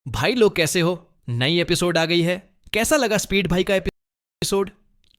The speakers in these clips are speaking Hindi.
भाई लोग कैसे हो? नई एपिसोड आ गई है। कैसा लगा स्पीड भाई का एपिसोड?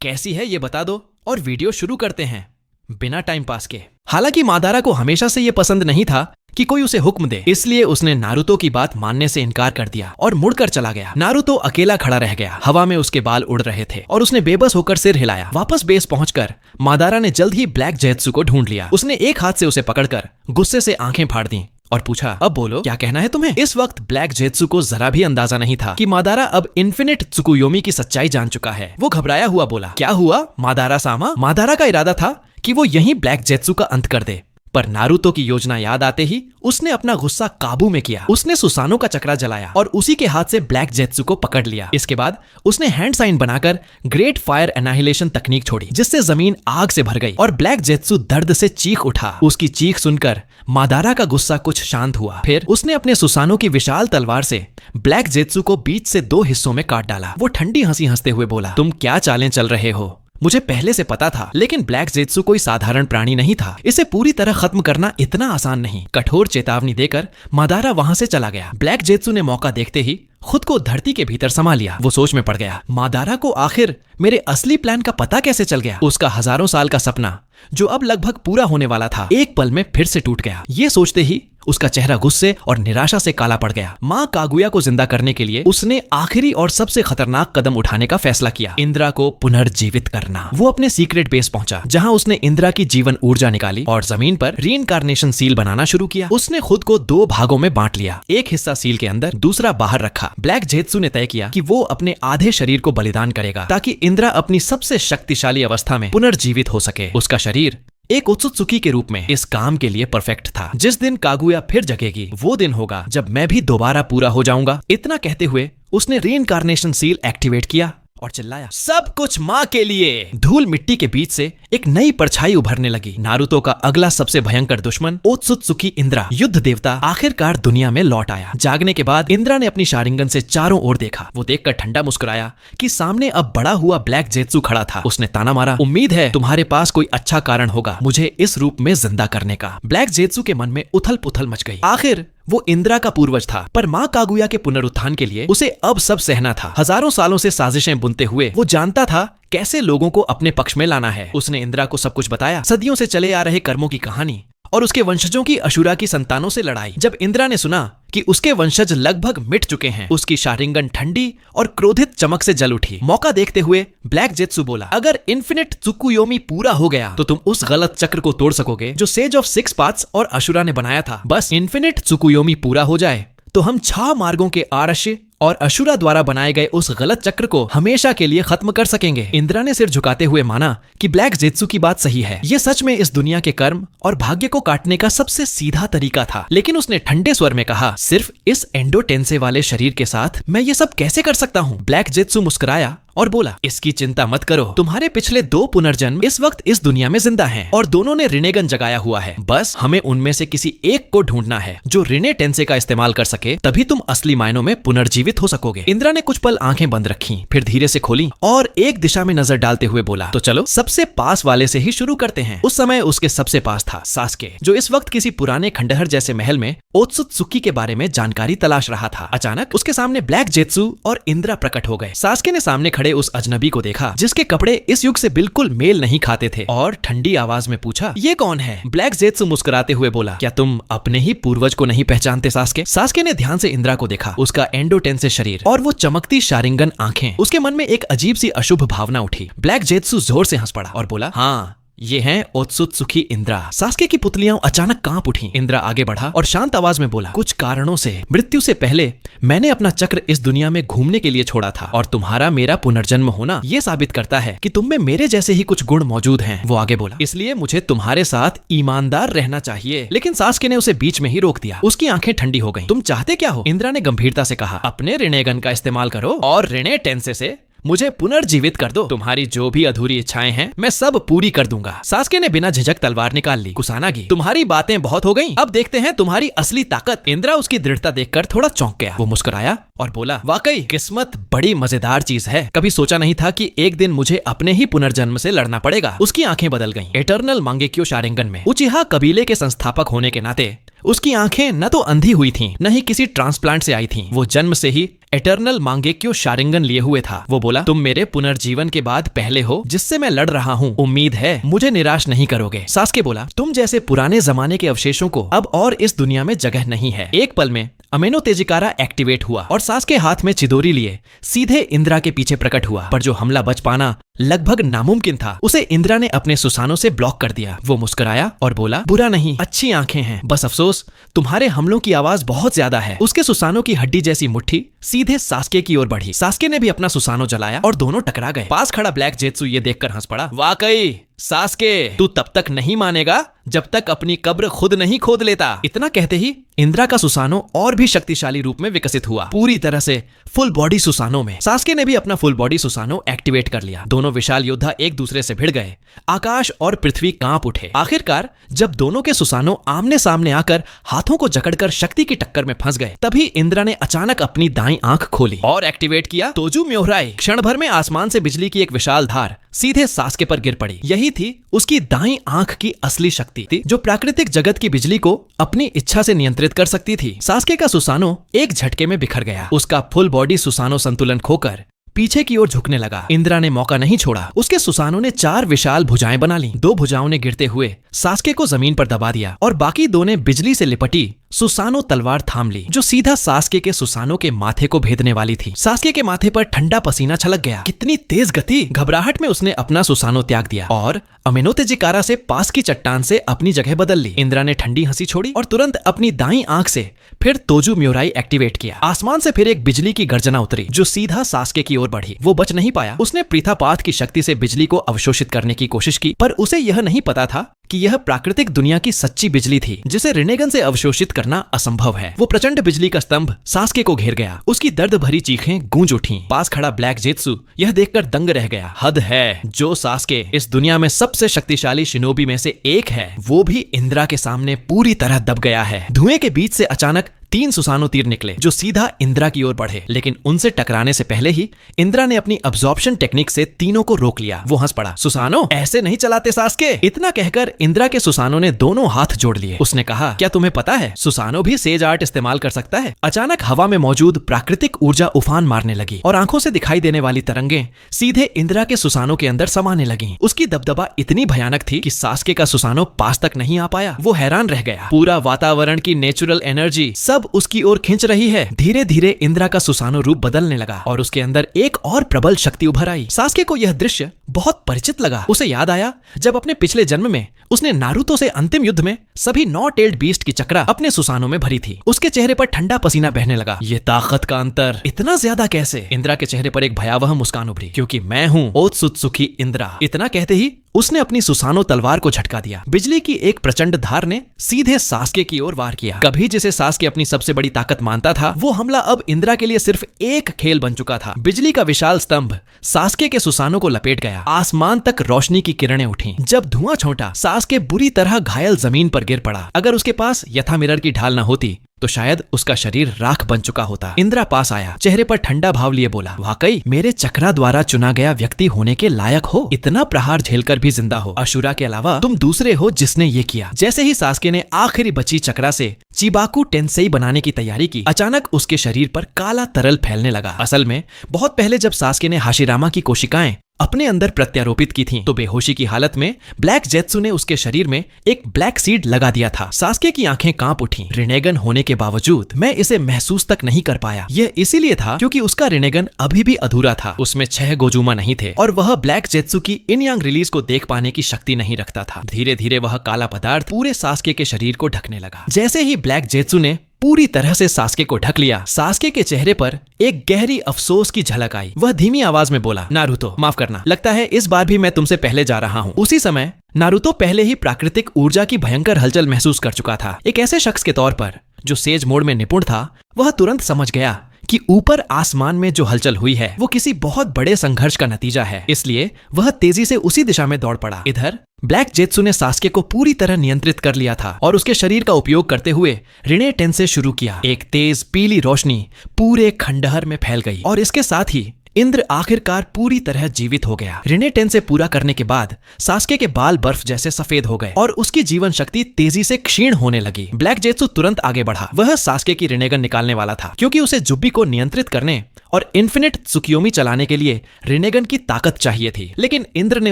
कैसी है ये बता दो और वीडियो शुरू करते हैं बिना टाइम पास के। हालांकि मादारा को हमेशा से ये पसंद नहीं था कि कोई उसे हुक्म दे, इसलिए उसने नारुतो की बात मानने से इनकार कर दिया और मुड़कर चला गया। नारुतो अकेला खड़ा रह गया। हवा में उसके बाल उड़ रहे थे और उसने बेबस होकर सिर हिलाया। वापस बेस पहुंचकर मादारा ने जल्द ही ब्लैक जेत्सु को ढूंढ लिया। उसने एक हाथ से उसे पकड़कर गुस्से से आंखें फाड़ दी और पूछा, अब बोलो क्या कहना है तुम्हें? इस वक्त ब्लैक जेत्सु को जरा भी अंदाजा नहीं था कि मादारा अब इन्फिनिट त्सुकुयोमी की सच्चाई जान चुका है। वो घबराया हुआ बोला, क्या हुआ मादारा सामा? मादारा का इरादा था कि वो यहीं ब्लैक जेत्सु का अंत कर दे, पर नारुतो की योजना याद आते ही उसने अपना गुस्सा काबू में किया। उसने सुसानो का चक्रा जलाया और उसी के हाथ से ब्लैक जेत्सु को पकड़ लिया। इसके बाद उसने हैंड साइन बनाकर ग्रेट फायर एनाहिलेशन तकनीक छोड़ी, जिससे जमीन आग से भर गई और ब्लैक जेत्सु दर्द से चीख उठा। उसकी चीख सुनकर मादारा का गुस्सा कुछ शांत हुआ। फिर उसने अपने सुसानो की विशाल तलवार से ब्लैक जेत्सु को बीच से 2 हिस्सों में काट डाला। वो ठंडी हंसी हंसते हुए बोला, तुम क्या चालें चल रहे हो? मुझे पहले से पता था, लेकिन ब्लैक जेत्सु कोई साधारण प्राणी नहीं था। इसे पूरी तरह खत्म करना इतना आसान नहीं। कठोर चेतावनी देकर मादारा वहां से चला गया। ब्लैक जेत्सु ने मौका देखते ही खुद को धरती के भीतर समा लिया। वो सोच में पड़ गया, मादारा को आखिर मेरे असली प्लान का पता कैसे चल गया? उसका हजारों साल का सपना, जो अब लगभग पूरा होने वाला था, एक पल में फिर से टूट गया। ये सोचते ही उसका चेहरा गुस्से और निराशा से काला पड़ गया। माँ कागुया को जिंदा करने के लिए उसने आखिरी और सबसे खतरनाक कदम उठाने का फैसला किया, इंद्रा को पुनर्जीवित करना। वो अपने सीक्रेट बेस पहुंचा, जहां उसने इंद्रा की जीवन ऊर्जा निकाली और जमीन पर रीइंकार्नेशन सील बनाना शुरू किया। उसने खुद को 2 भागों में बांट लिया, एक हिस्सा सील के अंदर, दूसरा बाहर रखा। ब्लैक जेत्सु ने तय किया कि वो अपने आधे शरीर को बलिदान करेगा ताकि इंद्रा अपनी सबसे शक्तिशाली अवस्था में पुनर्जीवित हो सके। उसका शरीर एक उत्सुत्सुकी के रूप में इस काम के लिए परफेक्ट था। जिस दिन कागुया फिर जगेगी, वो दिन होगा जब मैं भी दोबारा पूरा हो जाऊंगा। इतना कहते हुए उसने रीइंकार्नेशन सील एक्टिवेट किया और चिल्लाया, सब कुछ माँ के लिए। धूल मिट्टी के बीच से एक नई परछाई उभरने लगी। नारुतो का अगला सबसे भयंकर दुश्मन ओत्सुत्सुकी इंद्रा, युद्ध देवता, आखिरकार दुनिया में लौट आया। जागने के बाद इंद्रा ने अपनी शारिंगन से चारों ओर देखा। वो देखकर ठंडा मुस्कुराया कि सामने अब बड़ा हुआ ब्लैक जेत्सु खड़ा था। उसने ताना मारा, उम्मीद है तुम्हारे पास कोई अच्छा कारण होगा मुझे इस रूप में जिंदा करने का। ब्लैक जेत्सु के मन में उथल पुथल मच गई। आखिर वो इंद्रा का पूर्वज था, पर माँ कागुया के पुनरुत्थान के लिए उसे अब सब सहना था। हजारों सालों से साजिशें बुनते हुए वो जानता था कैसे लोगों को अपने पक्ष में लाना है। उसने इंद्रा को सब कुछ बताया, सदियों से चले आ रहे कर्मों की कहानी और उसके वंशजों की अशुरा की संतानों से लड़ाई। जब इंद्रा ने सुना कि उसके वंशज लगभग मिट चुके हैं, उसकी शारिंगन ठंडी और क्रोधित चमक से जल उठी। मौका देखते हुए ब्लैक जेत्सु बोला, अगर इन्फिनिट त्सुकुयोमी पूरा हो गया तो तुम उस गलत चक्र को तोड़ सकोगे जो सेज ऑफ 6 पाथ्स और अशुरा ने बनाया था। बस इन्फिनिट त्सुकुयोमी पूरा हो जाए तो हम 6 मार्गों के आरष्य और अशुरा द्वारा बनाए गए उस गलत चक्र को हमेशा के लिए खत्म कर सकेंगे। इंद्रा ने सिर झुकाते हुए माना कि ब्लैक जेत्सु की बात सही है। ये सच में इस दुनिया के कर्म और भाग्य को काटने का सबसे सीधा तरीका था। लेकिन उसने ठंडे स्वर में कहा, सिर्फ इस एंडोटेंसे वाले शरीर के साथ मैं ये सब कैसे कर सकता हूँ? ब्लैक जेत्सु मुस्कुराया और बोला, इसकी चिंता मत करो, तुम्हारे पिछले 2 पुनर्जन्म इस वक्त इस दुनिया में जिंदा हैं और दोनों ने रिनेगन जगाया हुआ है। बस हमें उनमें से किसी एक को ढूंढना है जो रिने टेंसे का इस्तेमाल कर सके, तभी तुम असली मायनों में पुनर्जीवित हो सकोगे। इंद्रा ने कुछ पल आंखें बंद रखी, फिर धीरे से खोली और एक दिशा में नजर डालते हुए बोला, तो चलो सबसे पास वाले से ही शुरू करते हैं। उस समय उसके सबसे पास था सास्के, जो इस वक्त किसी पुराने खंडहर जैसे महल में ओत्सुत्सुकी के बारे में जानकारी तलाश रहा था। अचानक उसके सामने ब्लैक जेत्सु और इंद्रा प्रकट हो गए। सास्के ने सामने खड़े उस अजनबी को देखा जिसके कपड़े इस युग से बिल्कुल मेल नहीं खाते थे और ठंडी आवाज में पूछा, ये कौन है? ब्लैक जेत्सु मुस्कुराते हुए बोला, क्या तुम अपने ही पूर्वज को नहीं पहचानते सास्के? सास्के ने ध्यान से इंद्रा को देखा, उसका एंडोटेंसे शरीर और वो चमकती शारिंगन आंखें। उसके मन में एक अजीब सी अशुभ भावना उठी। ब्लैक जेत्सु जोर से हंस पड़ा और बोला, हाँ ये हैं ओत्सुत्सुकी इंद्रा। सास्के की पुतलियां अचानक कांप उठी। इंद्रा आगे बढ़ा और शांत आवाज में बोला, कुछ कारणों से मृत्यु से पहले मैंने अपना चक्र इस दुनिया में घूमने के लिए छोड़ा था और तुम्हारा मेरा पुनर्जन्म होना ये साबित करता है कि तुम में मेरे जैसे ही कुछ गुण मौजूद हैं। वो आगे बोला, इसलिए मुझे तुम्हारे साथ ईमानदार रहना चाहिए। लेकिन सास्के ने उसे बीच में ही रोक दिया। उसकी आंखें ठंडी हो गईं। तुम चाहते क्या हो? इंद्रा ने गंभीरता से कहा, अपने रिनेगन का इस्तेमाल करो और रिने टेंसे से मुझे पुनर्जीवित कर दो। तुम्हारी जो भी अधूरी इच्छाएं हैं मैं सब पूरी कर दूंगा। सास्के ने बिना झिझक तलवार निकाल ली। कुसानागी, तुम्हारी बातें बहुत हो गईं, अब देखते हैं तुम्हारी असली ताकत। इंद्रा उसकी दृढ़ता देखकर थोड़ा चौंक गया। वो मुस्कुराया और बोला, वाकई किस्मत बड़ी मजेदार चीज है। कभी सोचा नहीं था कि एक दिन मुझे अपने ही पुनर्जन्म से लड़ना पड़ेगा। उसकी आंखें बदल गईं। एटर्नल मांगेक्यो शारिंगन में उचिहा कबीले के संस्थापक होने के नाते उसकी आंखें न तो अंधी हुई थीं, न ही किसी ट्रांसप्लांट से आई थीं। वो जन्म से ही एटर्नल मांगेक्यो शारिंगन लिए हुए था। वो बोला, तुम मेरे पुनर्जीवन के बाद पहले हो जिससे मैं लड़ रहा हूँ। उम्मीद है मुझे निराश नहीं करोगे। सास्के बोला, तुम जैसे पुराने जमाने के अवशेषों को अब और इस दुनिया में जगह नहीं है। एक पल में अमेनो तेजिकारा एक्टिवेट हुआ और सास्के हाथ में चिदोरी लिए सीधे इंद्रा के पीछे प्रकट हुआ। पर जो हमला बच पाना लगभग नामुमकिन था, उसे इंद्रा ने अपने सुसानों से ब्लॉक कर दिया। वो मुस्कुराया और बोला, बुरा नहीं, अच्छी आंखें हैं, बस अफसोस तुम्हारे हमलों की आवाज बहुत ज्यादा है। उसके सुसानों की हड्डी जैसी मुट्ठी सीधे सास्के की ओर बढ़ी। सास्के ने भी अपना सुसानो जलाया और दोनों टकरा गए। पास खड़ा ब्लैक जेत्सु ये देखकर हंस पड़ा। वाकई सास्के, तू तब तक नहीं मानेगा जब तक अपनी कब्र खुद नहीं खोद लेता। इतना कहते ही इंद्रा का सुसानो और भी शक्तिशाली रूप में विकसित हुआ, पूरी तरह से फुल बॉडी सुसानो में। सास्के ने भी अपना फुल बॉडी सुसानो एक्टिवेट कर लिया। दोनों विशाल योद्धा एक दूसरे से भिड़ गए। आकाश और पृथ्वी कांप उठे। आखिरकार जब दोनों के सुसानो आमने सामने आकर हाथों को जकड़कर शक्ति की टक्कर में फंस गए, तभी इंद्रा ने अचानक अपनी दाईं आंख खोली और एक्टिवेट किया तोजू म्योहराई। क्षण भर में आसमान से बिजली की एक विशाल धार सीधे सास्के पर गिर पड़ी। यही थी उसकी दाईं आंख की असली शक्ति थी, जो प्राकृतिक जगत की बिजली को अपनी इच्छा से नियंत्रित कर सकती थी। सास्के का सुसानो एक झटके में बिखर गया। उसका फुल बॉडी सुसानो संतुलन खोकर पीछे की ओर झुकने लगा। इंद्रा ने मौका नहीं छोड़ा। उसके सुसानों ने 4 विशाल भुजाएं बना ली। 2 भुजाओं ने गिरते हुए सास्के को जमीन पर दबा दिया और बाकी 2 ने बिजली से लिपटी सुसानो तलवार थाम ली, जो सीधा सास्के के सुसानो के माथे को भेदने वाली थी। सास्के के माथे पर ठंडा पसीना छलक गया। कितनी तेज गति! घबराहट में उसने अपना सुसानो त्याग दिया और अमेनो तेजिकारा से पास की चट्टान से अपनी जगह बदल ली। इंद्रा ने ठंडी हंसी छोड़ी और तुरंत अपनी दाईं आंख से फिर तोजू म्योराई एक्टिवेट किया। आसमान से फिर एक बिजली की गर्जना उतरी, जो सीधा सास्के की ओर बढ़ी। वो बच नहीं पाया। उसने प्रीथापात की शक्ति से बिजली को अवशोषित करने की कोशिश की, पर उसे यह नहीं पता था कि यह प्राकृतिक दुनिया की सच्ची बिजली थी, जिसे रिनेगन से अवशोषित करना असंभव है। वो प्रचंड बिजली का स्तंभ सास्के को घेर गया। उसकी दर्द भरी चीखें गूंज उठीं। पास खड़ा ब्लैक जेत्सु यह देखकर दंग रह गया। हद है, जो सास्के इस दुनिया में सबसे शक्तिशाली शिनोबी में से एक है, वो भी इंद्रा के सामने पूरी तरह दब गया है। धुएं के बीच से अचानक 3 सुसानो तीर निकले, जो सीधा इंद्रा की ओर बढ़े, लेकिन उनसे टकराने से पहले ही इंद्रा ने अपनी अब्जॉर्प्शन टेक्निक से तीनों को रोक लिया। वो हंस पड़ा। सुसानो, ऐसे नहीं चलाते सास्के। इतना कहकर इंद्रा के सुसानो ने दोनों हाथ जोड़ लिए। उसने कहा, क्या तुम्हें पता है, सुसानो भी सेज आर्ट इस्तेमाल कर सकता है। अचानक हवा में मौजूद प्राकृतिक ऊर्जा उफान मारने लगी और आंखों से दिखाई देने वाली तरंगें सीधे इंद्रा के सुसानो के अंदर समाने लगी। उसकी दबदबा इतनी भयानक थी कि सास्के का सुसानो पास तक नहीं आ पाया। वो हैरान रह गया। पूरा वातावरण की नेचुरल एनर्जी सब उसकी ओर खींच रही है। धीरे धीरे इंद्रा का सुसानो रूप बदलने लगा और उसके अंदर एक और प्रबल शक्ति उभर आई। सास्के को यह दृश्य बहुत परिचित लगा। उसे याद आया जब अपने पिछले जन्म में उसने नारुतो से अंतिम युद्ध में सभी 9 टेल्ड बीस्ट की चक्रा अपने सुसानो में भरी थी। उसके चेहरे पर ठंडा पसीना बहने लगा। ये ताकत का अंतर इतना ज्यादा कैसे? इंद्रा के चेहरे पर एक भयावह मुस्कान उभरी, क्योंकि मैं हूँ ओत्सुत्सुकी इंद्रा। इतना कहते ही उसने अपनी सुसानो तलवार को झटका दिया। बिजली की एक प्रचंड धार ने सीधे सास्के की ओर वार किया। कभी जिसे सास्के अपनी सबसे बड़ी ताकत मानता था, वो हमला अब इंद्रा के लिए सिर्फ एक खेल बन चुका था। बिजली का विशाल स्तंभ सास्के के सुसानो को लपेट गया। आसमान तक रोशनी की किरणें उठी। जब धुआं छोटा, सास्के बुरी तरह घायल जमीन पर गिर पड़ा। अगर उसके पास यथा मिरर की ढाल न होती तो शायद उसका शरीर राख बन चुका होता। इंद्रा पास आया, चेहरे पर ठंडा भाव लिए बोला, वाकई मेरे चक्रा द्वारा चुना गया व्यक्ति होने के लायक हो। इतना प्रहार झेलकर भी जिंदा हो। अशुरा के अलावा तुम दूसरे हो जिसने ये किया। जैसे ही सास्के ने आखिरी बची चक्रा से चिबाकू टेंसेई बनाने की तैयारी की, अचानक उसके शरीर पर काला तरल फैलने लगा। असल में बहुत पहले जब सास्के ने हाशिरामा की कोशिकाएं अपने अंदर प्रत्यारोपित की थीं, तो बेहोशी की हालत में ब्लैक जेत्सु ने उसके शरीर में एक ब्लैक सीड लगा दिया था। सास्के की आंखें कांप उठीं। रिनेगन होने के बावजूद मैं इसे महसूस तक नहीं कर पाया। यह इसीलिए था क्योंकि उसका रिनेगन अभी भी अधूरा था। उसमें 6 गोजुमा नहीं थे और वह ब्लैक जेत्सु की इन यांग रिलीज को देख पाने की शक्ति नहीं रखता था। धीरे धीरे वह काला पदार्थ पूरे सास्के के शरीर को ढकने लगा। जैसे ही ब्लैक जेत्सु ने पूरी तरह से सास्के को ढक लिया, सास्के के चेहरे पर एक गहरी अफसोस की झलक आई। वह धीमी आवाज में बोला, नारुतो, माफ करना, लगता है इस बार भी मैं तुमसे पहले जा रहा हूँ। उसी समय नारुतो पहले ही प्राकृतिक ऊर्जा की भयंकर हलचल महसूस कर चुका था। एक ऐसे शख्स के तौर पर जो सेज मोड में निपुण था, वह तुरंत समझ गया कि ऊपर आसमान में जो हलचल हुई है वो किसी बहुत बड़े संघर्ष का नतीजा है। इसलिए वह तेजी से उसी दिशा में दौड़ पड़ा। इधर ब्लैक जेत्सु ने सास्के को पूरी तरह नियंत्रित कर लिया था और उसके शरीर का उपयोग करते हुए रिने टेंसेई शुरू किया। एक तेज पीली रोशनी पूरे खंडहर में फैल गई और इसके साथ ही इंद्र आखिरकार पूरी तरह जीवित हो गया। रिने टेंसे पूरा करने के बाद सास्के के बाल बर्फ जैसे सफेद हो गए और उसकी जीवन शक्ति तेजी से क्षीण होने लगी। ब्लैक जेत्सु तुरंत आगे बढ़ा। वह सास्के की रिनेगन निकालने वाला था क्योंकि उसे जुब्बी को नियंत्रित करने और इन्फिनिट त्सुकियोमी चलाने के लिए रिनेगन की ताकत चाहिए थी, लेकिन इंद्र ने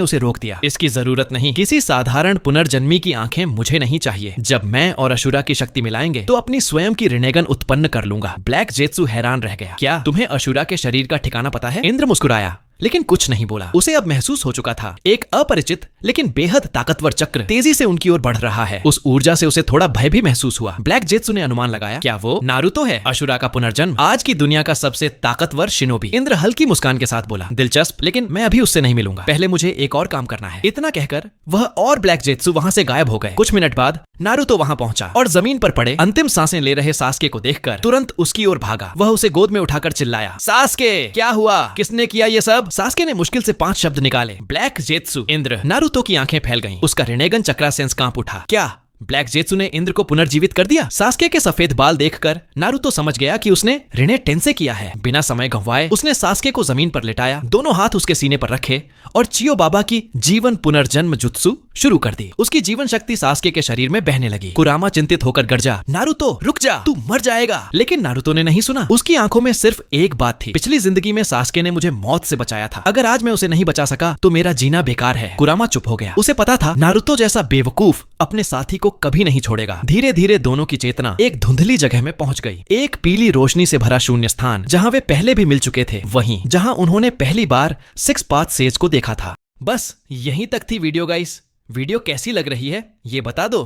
उसे रोक दिया। इसकी जरूरत नहीं, किसी साधारण पुनर्जन्मी की आंखें मुझे नहीं चाहिए। जब मैं और अशुरा की शक्ति मिलाएंगे तो अपनी स्वयं की रिनेगन उत्पन्न कर लूंगा। ब्लैक जेत्सु हैरान रह गया। क्या तुम्हें अशुरा के शरीर का ठिकाना पता है? इंद्र मुस्कुराया लेकिन कुछ नहीं बोला। उसे अब महसूस हो चुका था, एक अपरिचित लेकिन बेहद ताकतवर चक्र तेजी से उनकी ओर बढ़ रहा है। उस ऊर्जा से उसे थोड़ा भय भी महसूस हुआ। ब्लैक जेत्सु ने अनुमान लगाया, क्या वो नारुतो है, अशुरा का पुनर्जन्म, आज की दुनिया का सबसे ताकतवर शिनोबी। इंद्र हल्की मुस्कान के साथ बोला, दिलचस्प, लेकिन मैं अभी उससे नहीं मिलूंगा, पहले मुझे एक और काम करना है। इतना कहकर वह और ब्लैक जेत्सु वहां से गायब हो गए। कुछ मिनट बाद नारुतो वहां पहुंचा और जमीन पर पड़े अंतिम सांसें ले रहे सास्के को देखकर तुरंत उसकी ओर भागा। वह उसे गोद में उठाकर चिल्लाया, सास्के क्या हुआ, किसने किया ये सब? सास्के ने मुश्किल से 5 शब्द निकाले, ब्लैक जेत्सु। इंद्र। नारुतो की आंखें फैल गईं। उसका रिनेगन चक्रा सेंस कांप उठा। क्या ब्लैक जेत्सु ने इंद्र को पुनर्जीवित कर दिया? सास्के के सफेद बाल देखकर नारुतो समझ गया कि उसने रिने टेंसे किया है। बिना समय गंवाए उसने सास्के को जमीन पर लेटाया, दोनों हाथ उसके सीने पर रखे और चियो बाबा की जीवन पुनर्जन्म जुत्सु शुरू कर दी। उसकी जीवन शक्ति सास्के के शरीर में बहने लगी। कुरामा चिंतित होकर गरजा, नारुतो रुक जा, तू मर जाएगा। लेकिन नारुतो ने नहीं सुना। उसकी आंखों में सिर्फ एक बात थी, पिछली जिंदगी में सास्के ने मुझे मौत से बचाया था, अगर आज मैं उसे नहीं बचा सका तो मेरा जीना बेकार है। कुरामा चुप हो गया। उसे पता था नारुतो जैसा बेवकूफ अपने साथी को कभी नहीं छोड़ेगा। धीरे धीरे दोनों की चेतना एक धुंधली जगह में पहुंच गई, एक पीली रोशनी से भरा शून्य स्थान जहां वे पहले भी मिल चुके थे, वहीं जहां उन्होंने पहली बार 6 पाथ सेज को देखा था। बस यहीं तक थी वीडियो गाइस। वीडियो कैसी लग रही है ये बता दो।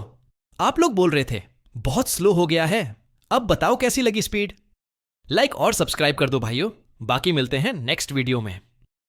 आप लोग बोल रहे थे बहुत स्लो हो गया है, अब बताओ कैसी लगी स्पीड। लाइक और सब्सक्राइब कर दो भाइयों। बाकी मिलते हैं नेक्स्ट वीडियो में।